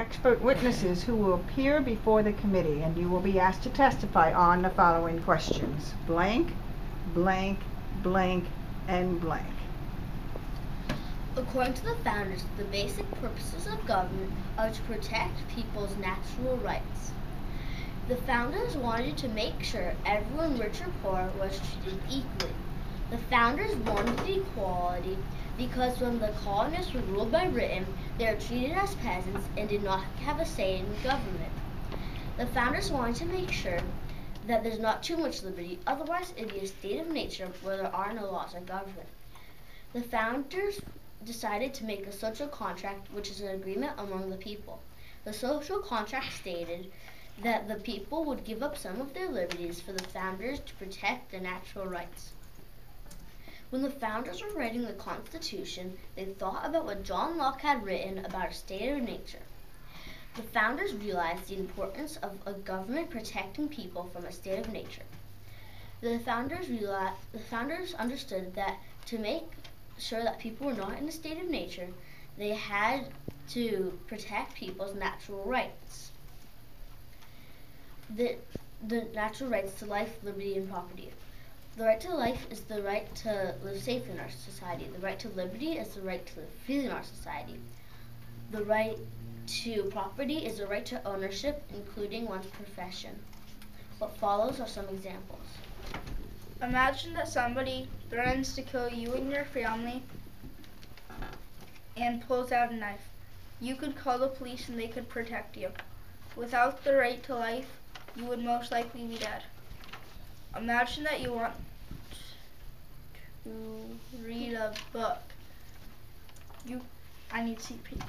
expert witnesses who will appear before the committee, and you will be asked to testify on the following questions: blank, blank, blank, and blank. According to the founders, the basic purposes of government are to protect people's natural rights. The founders wanted to make sure everyone, rich or poor, was treated equally. The founders wanted equality because when the colonists were ruled by Britain, they were treated as peasants and did not have a say in government. The founders wanted to make sure that there's not too much liberty, otherwise it'd be a state of nature where there are no laws or government. The founders decided to make a social contract, which is an agreement among the people. The social contract stated that the people would give up some of their liberties for the founders to protect their natural rights. When the founders were writing the Constitution, they thought about what John Locke had written about a state of nature. The founders realized the importance of a government protecting people from a state of nature. The founders understood that to make sure that people were not in a state of nature, they had to protect people's natural rights. The natural rights to life, liberty, and property. The right to life is the right to live safe in our society. The right to liberty is the right to live freely in our society. The right to property is the right to ownership, including one's profession. What follows are some examples. Imagine that somebody threatens to kill you and your family and pulls out a knife. You could call the police and they could protect you. Without the right to life, you would most likely be dead. Imagine that you want to read a book. I need to see paper.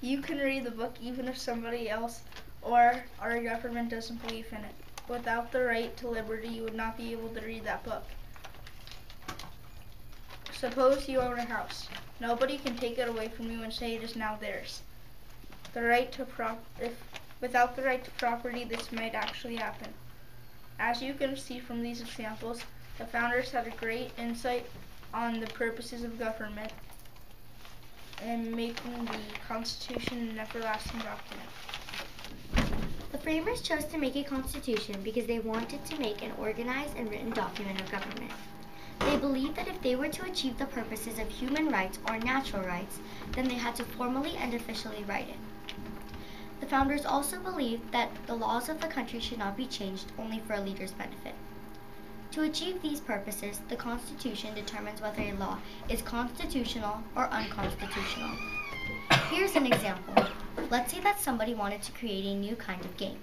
You can read the book even if somebody else or our government doesn't believe in it. Without the right to liberty, you would not be able to read that book. Suppose you own a house. Nobody can take it away from you and say it is now theirs. Without the right to property, this might actually happen. As you can see from these examples, the founders had a great insight on the purposes of government and making the Constitution an everlasting document. The framers chose to make a constitution because they wanted to make an organized and written document of government. They believed that if they were to achieve the purposes of human rights or natural rights, then they had to formally and officially write it. The founders also believed that the laws of the country should not be changed only for a leader's benefit. To achieve these purposes, the Constitution determines whether a law is constitutional or unconstitutional. Here's an example. Let's say that somebody wanted to create a new kind of game.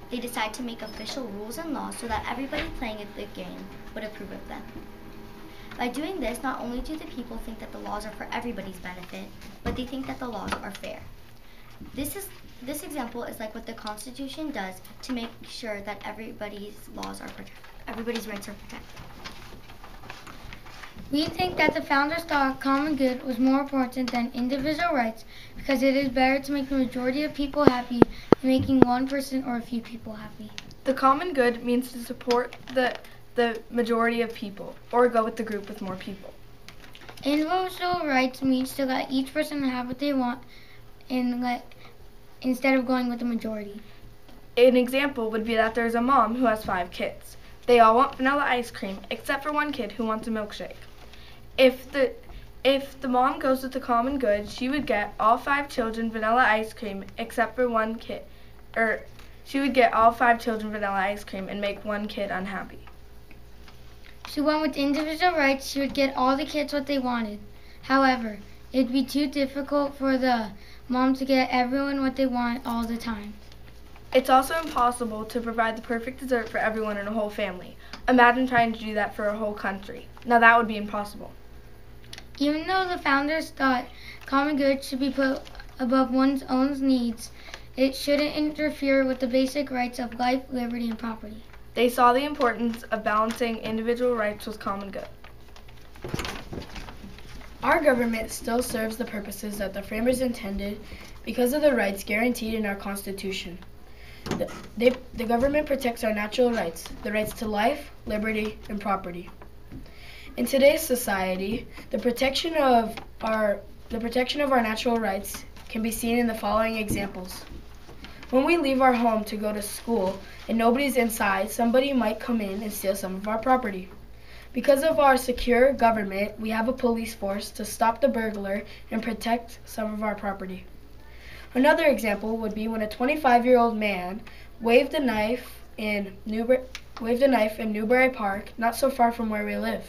They decide to make official rules and laws so that everybody playing the game would approve of them. By doing this, not only do the people think that the laws are for everybody's benefit, but they think that the laws are fair. This example is like what the Constitution does to make sure that everybody's rights are protected. We think that the founders thought common good was more important than individual rights because it is better to make the majority of people happy than making one person or a few people happy. The common good means to support the majority of people, or go with the group with more people. Individual rights means to let each person have what they want instead of going with the majority. An example would be that there's a mom who has 5 kids. They all want vanilla ice cream, except for one kid who wants a milkshake. If the mom goes with the common good, she would get all 5 children vanilla ice cream except for one kid, or she would get all 5 children vanilla ice cream and make one kid unhappy. If she went with individual rights, she would get all the kids what they wanted. However, it would be too difficult for the mom to get everyone what they want all the time. It's also impossible to provide the perfect dessert for everyone in a whole family. Imagine trying to do that for a whole country. Now that would be impossible. Even though the founders thought common good should be put above one's own needs, it shouldn't interfere with the basic rights of life, liberty, and property. They saw the importance of balancing individual rights with common good. Our government still serves the purposes that the framers intended because of the rights guaranteed in our Constitution. The government protects our natural rights, the rights to life, liberty, and property. In today's society, the protection of our natural rights can be seen in the following examples. When we leave our home to go to school and nobody's inside, somebody might come in and steal some of our property. Because of our secure government, we have a police force to stop the burglar and protect some of our property. Another example would be when a 25-year-old man waved a knife in Newbury Park, not so far from where we live.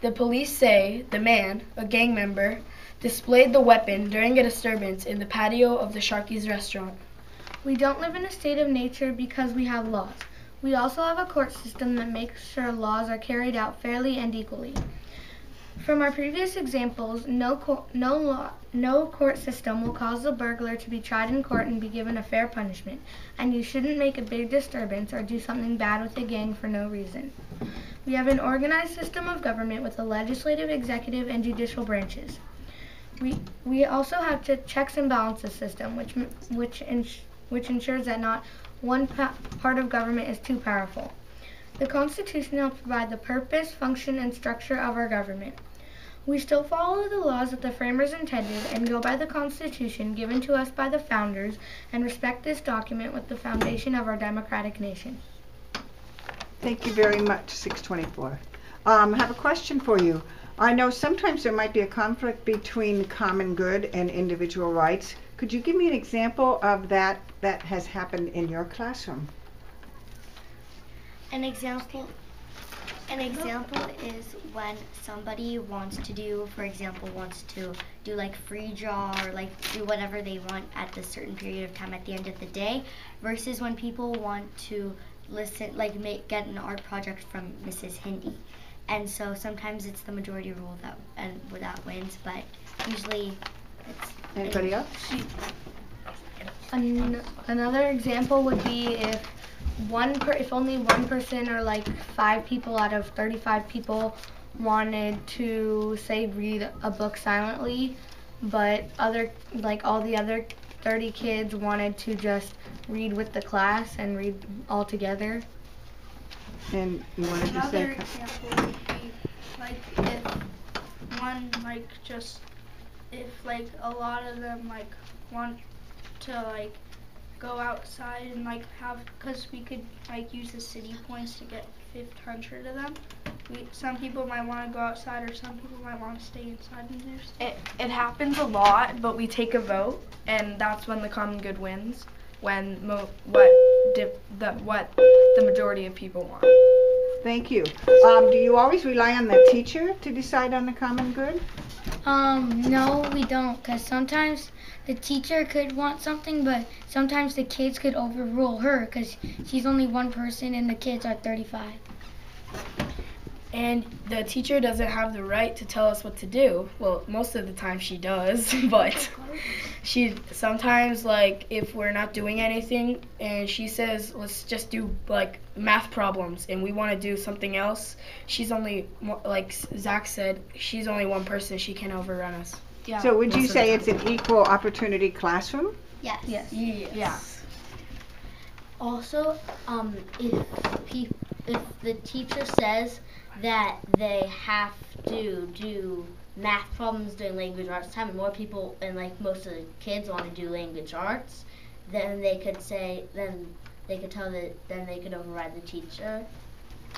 The police say the man, a gang member, displayed the weapon during a disturbance in the patio of the Sharky's restaurant. We don't live in a state of nature because we have laws. We also have a court system that makes sure laws are carried out fairly and equally. From our previous examples, no court system will cause the burglar to be tried in court and be given a fair punishment, and you shouldn't make a big disturbance or do something bad with a gang for no reason. We have an organized system of government with a legislative, executive, and judicial branches. We also have a checks and balances system, which ensures that not one part of government is too powerful. The Constitution helps provide the purpose, function, and structure of our government. We still follow the laws that the framers intended and go by the Constitution given to us by the founders and respect this document with the foundation of our democratic nation. Thank you very much, 624. I have a question for you. I know sometimes there might be a conflict between common good and individual rights. Could you give me an example of that has happened in your classroom? An example is when somebody wants to do like free draw or like do whatever they want at this certain period of time at the end of the day, versus when people want to get an art project from Mrs. Hindi. And so sometimes it's the majority rule that wins, but usually it's... Anybody else? Another example would be if only one person or like 5 people out of 35 people wanted to say read a book silently, but all the other 30 kids wanted to just read with the class and read all together. And you wanted to say... Another example would be if a lot of them want to go outside and because we could use the city points to get 500 of them. Some people might want to go outside, or some people might want to stay inside and do stuff. It happens a lot, but we take a vote, and that's when the common good wins. When what the majority of people want. Thank you. Do you always rely on the teacher to decide on the common good? No, we don't, because sometimes the teacher could want something, but sometimes the kids could overrule her because she's only one person and the kids are 35. And the teacher doesn't have the right to tell us what to do. Well, most of the time she does, but she sometimes, if we're not doing anything and she says, let's just do math problems, and we want to do something else, she's only, like Zach said, she's only one person. She can't overrun us. Yeah. So would you say it's an equal opportunity classroom? Yes. Yes. Yeah. Also, if the teacher says that they have to do math problems during language arts time, and more people and most of the kids want to do language arts, then they could override the teacher.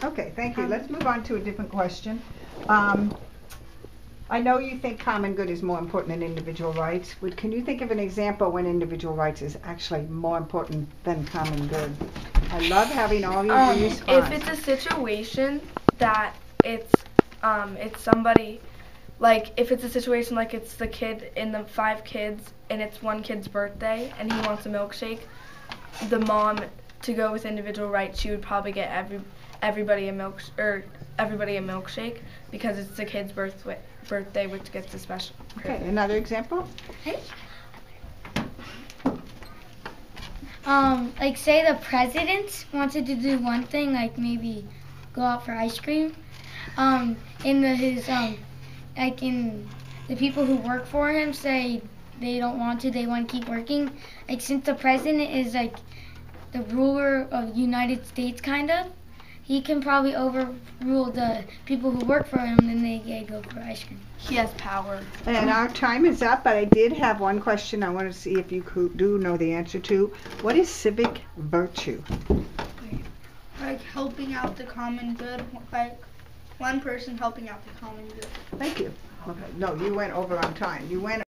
Okay, thank you. Let's move on to a different question. I know you think common good is more important than individual rights, but can you think of an example when individual rights is actually more important than common good? I love having all you respond. If it's a situation that it's somebody, if it's a situation it's the kid in the 5 kids and it's one kid's birthday and he wants a milkshake, the mom, to go with individual rights, she would probably get everybody a milkshake because it's the kid's birthday, which gets a special. Okay, another example? Say the president wanted to do one thing, maybe go out for ice cream. The people who work for him say they don't want to, they want to keep working. Since the president is the ruler of the United States, he can probably overrule the people who work for him, and they go for ice cream. He has power. And our time is up, but I did have one question I want to see if you do know the answer to. What is civic virtue? Like helping out the common good, like one person helping out the common good. Thank you. Okay. No, you went over on time. You went